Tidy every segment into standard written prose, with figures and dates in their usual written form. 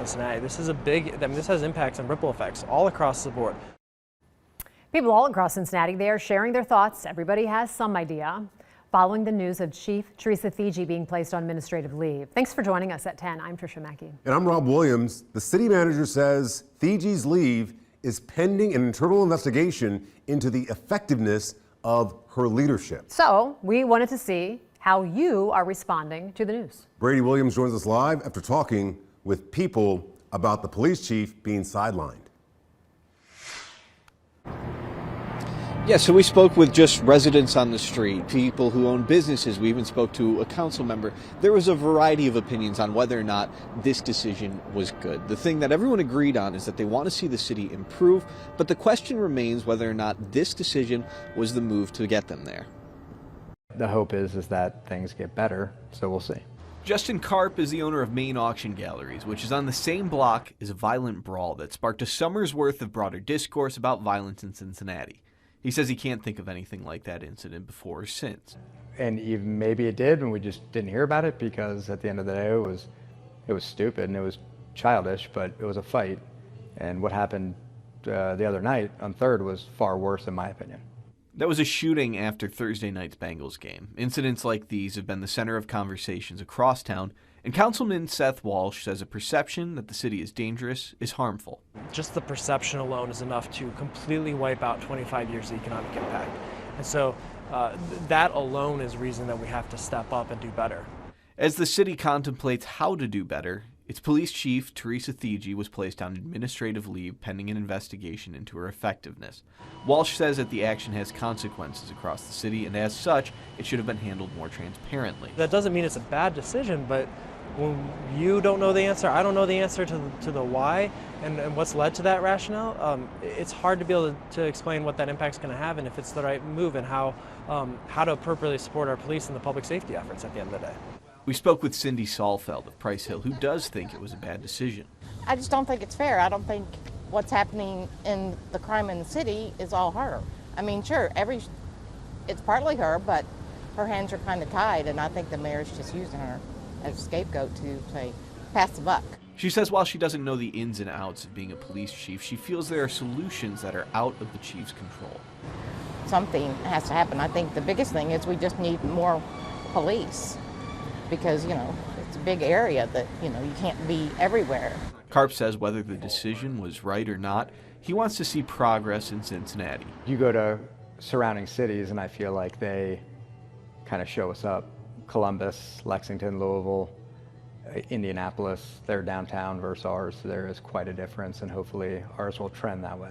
Cincinnati. This is this has impacts and ripple effects all across the board. People all across Cincinnati, they are sharing their thoughts. Everybody has some idea. Following the news of Chief Teresa Thigi being placed on administrative leave. Thanks for joining us at 10. I'm Tricia Mackey. And I'm Rob Williams. The city manager says Thigi's leave is pending an internal investigation into the effectiveness of her leadership. So we wanted to see how you are responding to the news. Brady Williams joins us live after talking with people about the police chief being sidelined. Yeah, so we spoke with just residents on the street, people who own businesses. We even spoke to a council member. There was a variety of opinions on whether or not this decision was good. The thing that everyone agreed on is that they want to see the city improve, but the question remains whether or not this decision was the move to get them there. The hope is that things get better, so we'll see. Justin Karp is the owner of Main Auction Galleries, which is on the same block as a violent brawl that sparked a summer's worth of broader discourse about violence in Cincinnati. He says he can't think of anything like that incident before or since. And even maybe it did, and we just didn't hear about it because at the end of the day, it was stupid and it was childish, but it was a fight. And what happened the other night on 3rd was far worse, in my opinion. That was a shooting after Thursday night's Bengals game. Incidents like these have been the center of conversations across town, and Councilman Seth Walsh says a perception that the city is dangerous is harmful. Just the perception alone is enough to completely wipe out 25 years of economic impact. And so that alone is reason that we have to step up and do better. As the city contemplates how to do better, its police chief, Teresa Thigi, was placed on administrative leave pending an investigation into her effectiveness. Walsh says that the action has consequences across the city, and as such, it should have been handled more transparently. That doesn't mean it's a bad decision, but when you don't know the answer, I don't know the answer to the why and what's led to that rationale, it's hard to be able to explain what that impact's going to have and if it's the right move and how to appropriately support our police and the public safety efforts at the end of the day. We spoke with Cindy Saulfeld of Price Hill, who does think it was a bad decision. I just don't think it's fair. I don't think what's happening in the crime in the city is all her. I mean, sure, it's partly her, but her hands are kind of tied, and I think the mayor's just using her as a scapegoat to say, pass the buck. She says while she doesn't know the ins and outs of being a police chief, she feels there are solutions that are out of the chief's control. Something has to happen. I think the biggest thing is we just need more police because, it's a big area that, you can't be everywhere. Karp says whether the decision was right or not, he wants to see progress in Cincinnati. You go to surrounding cities and I feel like they kind of show us up. Columbus, Lexington, Louisville, Indianapolis, their downtown versus ours. There is quite a difference, and hopefully ours will trend that way.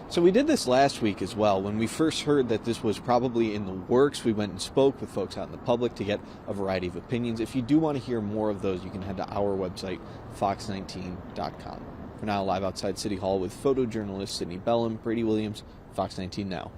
So we did this last week as well. When we first heard that this was probably in the works, we went and spoke with folks out in the public to get a variety of opinions. If you do want to hear more of those, you can head to our website, fox19.com. For now, live outside City Hall with photojournalist Sydney Bellum, Brady Williams, Fox 19 Now.